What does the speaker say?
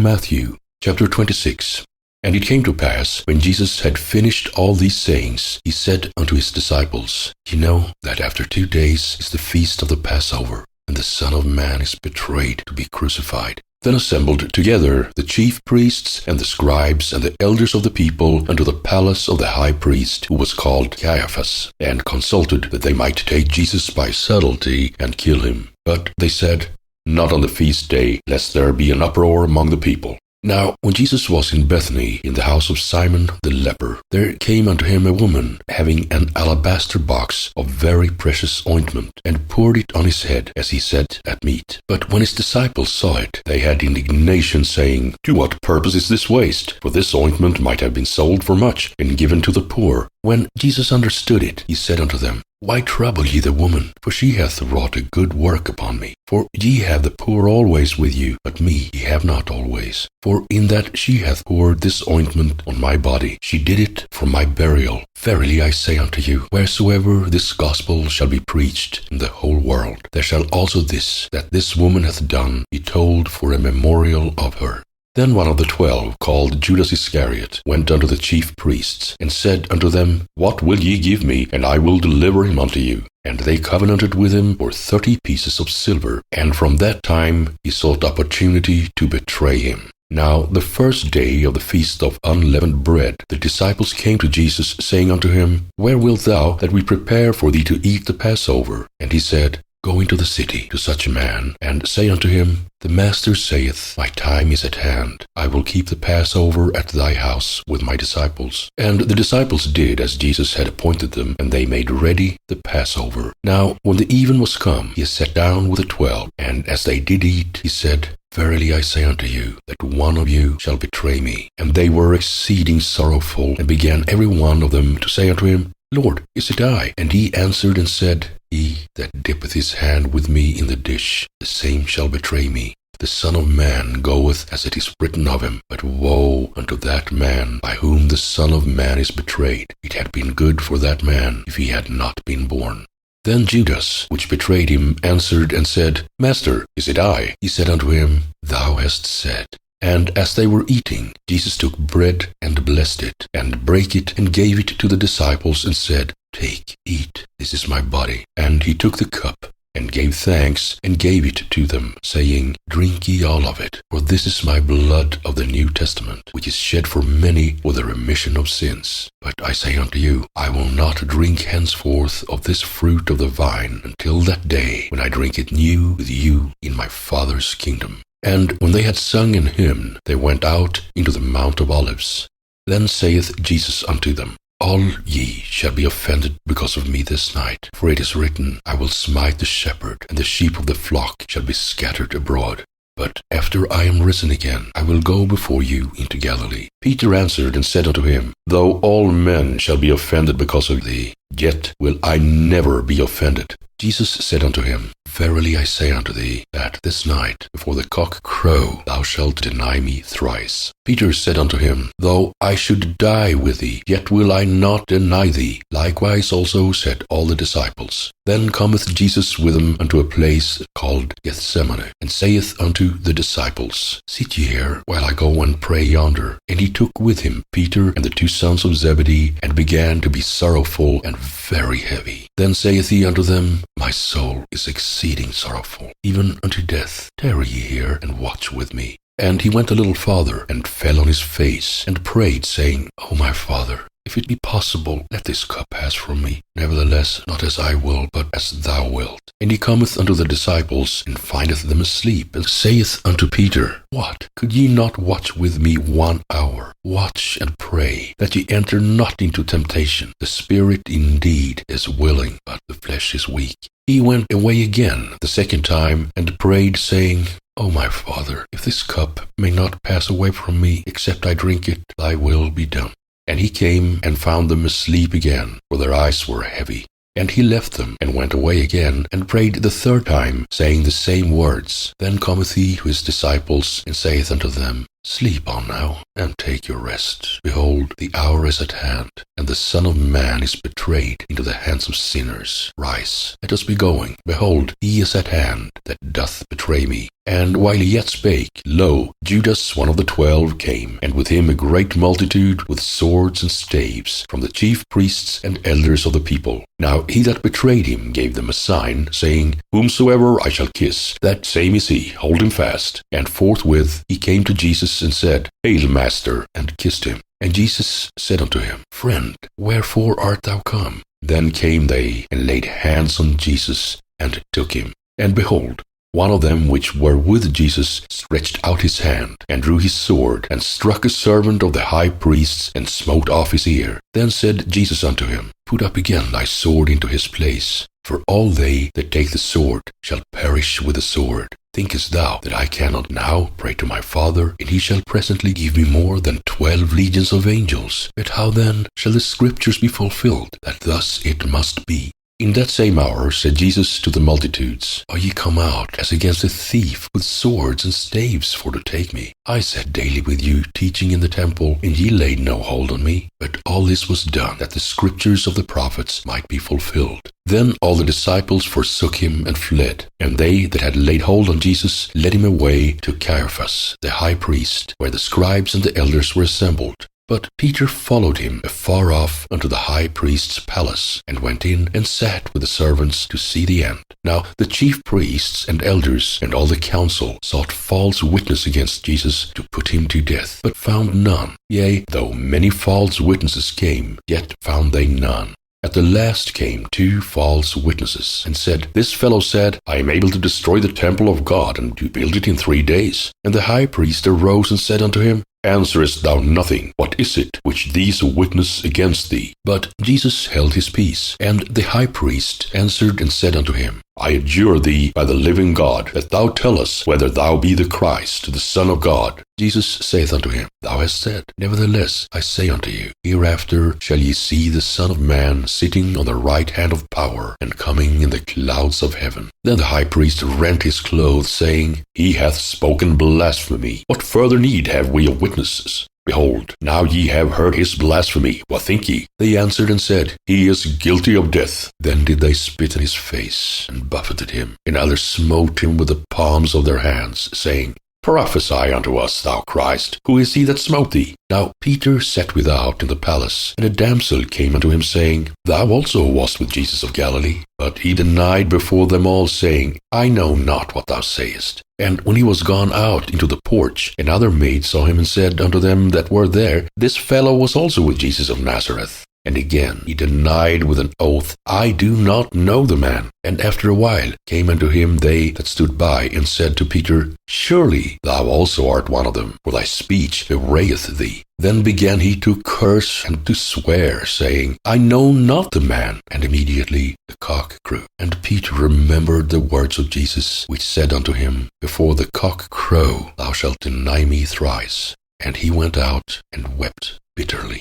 Matthew chapter 26. And it came to pass, when Jesus had finished all these sayings, he said unto his disciples, Ye know that after 2 days is the feast of the Passover, and the Son of Man is betrayed to be crucified. Then assembled together the chief priests and the scribes and the elders of the people unto the palace of the high priest, who was called Caiaphas, and consulted that they might take Jesus by subtlety and kill him. But they said, Not on the feast day, lest there be an uproar among the people. Now, when Jesus was in Bethany, in the house of Simon the leper, there came unto him a woman, having an alabaster box of very precious ointment, and poured it on his head, as he sat at meat. But when his disciples saw it, they had indignation, saying, To what purpose is this waste? For this ointment might have been sold for much, and given to the poor. When Jesus understood it, he said unto them, Why trouble ye the woman? For she hath wrought a good work upon me. For ye have the poor always with you, but me ye have not always. For in that she hath poured this ointment on my body, she did it for my burial. Verily I say unto you, wheresoever this gospel shall be preached in the whole world, there shall also this, that this woman hath done, be told for a memorial of her. Then one of the 12, called Judas Iscariot, went unto the chief priests, and said unto them, What will ye give me, and I will deliver him unto you? And they covenanted with him for 30 pieces of silver, and from that time he sought opportunity to betray him. Now the first day of the feast of unleavened bread, the disciples came to Jesus, saying unto him, Where wilt thou that we prepare for thee to eat the Passover? And he said, Go into the city to such a man, and say unto him, The Master saith, My time is at hand. I will keep the Passover at thy house with my disciples. And the disciples did as Jesus had appointed them, and they made ready the Passover. Now when the even was come, he sat down with the 12, and as they did eat, he said, Verily I say unto you, that one of you shall betray me. And they were exceeding sorrowful, and began every one of them to say unto him, Lord, is it I? And he answered and said, He that dippeth his hand with me in the dish, the same shall betray me. The Son of Man goeth as it is written of him, but woe unto that man by whom the Son of Man is betrayed. It had been good for that man if he had not been born. Then Judas, which betrayed him, answered and said, Master, is it I? He said unto him, Thou hast said. And as they were eating, Jesus took bread and blessed it, and brake it, and gave it to the disciples, and said, Take, eat, this is my body. And he took the cup, and gave thanks, and gave it to them, saying, Drink ye all of it, for this is my blood of the New Testament, which is shed for many for the remission of sins. But I say unto you, I will not drink henceforth of this fruit of the vine, until that day when I drink it new with you in my Father's kingdom. And when they had sung an hymn, they went out into the Mount of Olives. Then saith Jesus unto them, All ye shall be offended because of me this night. For it is written, I will smite the shepherd, and the sheep of the flock shall be scattered abroad. But after I am risen again, I will go before you into Galilee. Peter answered and said unto him, Though all men shall be offended because of thee, yet will I never be offended. Jesus said unto him, Verily I say unto thee, that this night, before the cock crow, thou shalt deny me thrice. Peter said unto him, Though I should die with thee, yet will I not deny thee. Likewise also said all the disciples. Then cometh Jesus with them unto a place called Gethsemane, and saith unto the disciples, Sit ye here, while I go and pray yonder. And he took with him Peter and the 2 sons of Zebedee, and began to be sorrowful and very heavy. Then saith he unto them, My soul is exceeding sorrowful, even unto death. Tarry ye here, and watch with me. And he went a little farther, and fell on his face, and prayed, saying, O my Father, if it be possible, let this cup pass from me. Nevertheless, not as I will, but as thou wilt. And he cometh unto the disciples, and findeth them asleep, and saith unto Peter, What? Could ye not watch with me 1 hour? Watch and pray, that ye enter not into temptation. The spirit indeed is willing, but the flesh is weak. He went away again the second time, and prayed, saying, O my Father, if this cup may not pass away from me, except I drink it, thy will be done. And he came and found them asleep again, for their eyes were heavy. And he left them, and went away again, and prayed the third time, saying the same words. Then cometh he to his disciples, and saith unto them, Sleep on now, and take your rest. Behold, the hour is at hand, and the Son of Man is betrayed into the hands of sinners. Rise, let us be going. Behold, he is at hand that doth betray me. And while he yet spake, lo, Judas, one of the 12, came, and with him a great multitude with swords and staves, from the chief priests and elders of the people. Now he that betrayed him gave them a sign, saying, Whomsoever I shall kiss, that same is he, hold him fast. And forthwith he came to Jesus and said, Hail, Master, and kissed him. And Jesus said unto him, Friend, wherefore art thou come? Then came they, and laid hands on Jesus, and took him. And behold, one of them which were with Jesus stretched out his hand, and drew his sword, and struck a servant of the high priest's, and smote off his ear. Then said Jesus unto him, Put up again thy sword into his place, for all they that take the sword shall perish with the sword. Thinkest thou that I cannot now pray to my Father, and he shall presently give me more than 12 legions of angels? But how then shall the scriptures be fulfilled, that thus it must be? In that same hour said Jesus to the multitudes, Are ye come out as against a thief with swords and staves for to take me? I sat daily with you teaching in the temple, and ye laid no hold on me. But all this was done, that the scriptures of the prophets might be fulfilled. Then all the disciples forsook him and fled. And they that had laid hold on Jesus led him away to Caiaphas, the high priest, where the scribes and the elders were assembled. But Peter followed him afar off unto the high priest's palace, and went in and sat with the servants to see the end. Now the chief priests and elders and all the council sought false witness against Jesus to put him to death, but found none. Yea, though many false witnesses came, yet found they none. At the last came 2 false witnesses, and said, This fellow said, I am able to destroy the temple of God, and to build it in 3 days. And the high priest arose and said unto him, Answerest thou nothing? What is it which these witness against thee? But Jesus held his peace. And the high priest answered and said unto him, I adjure thee by the living God, that thou tell us whether thou be the Christ, the Son of God. Jesus saith unto him, Thou hast said. Nevertheless, I say unto you, hereafter shall ye see the Son of Man sitting on the right hand of power, and coming in the clouds of heaven. Then the high priest rent his clothes, saying, He hath spoken blasphemy. What further need have we of witnesses? Behold, now ye have heard his blasphemy. What think ye? They answered and said, He is guilty of death. Then did they spit in his face, and buffeted him, and others smote him with the palms of their hands, saying, Prophesy unto us, thou Christ. Who is he that smote thee? Now Peter sat without in the palace, and a damsel came unto him, saying, Thou also wast with Jesus of Galilee. But he denied before them all, saying, I know not what thou sayest. And when he was gone out into the porch, another maid saw him, and said unto them that were there, This fellow was also with Jesus of Nazareth. And again he denied with an oath, I do not know the man. And after a while came unto him they that stood by, and said to Peter, Surely thou also art one of them, for thy speech bewrayeth thee. Then began he to curse and to swear, saying, I know not the man. And immediately the cock crew. And Peter remembered the words of Jesus, which said unto him, Before the cock crow, thou shalt deny me thrice. And he went out and wept bitterly.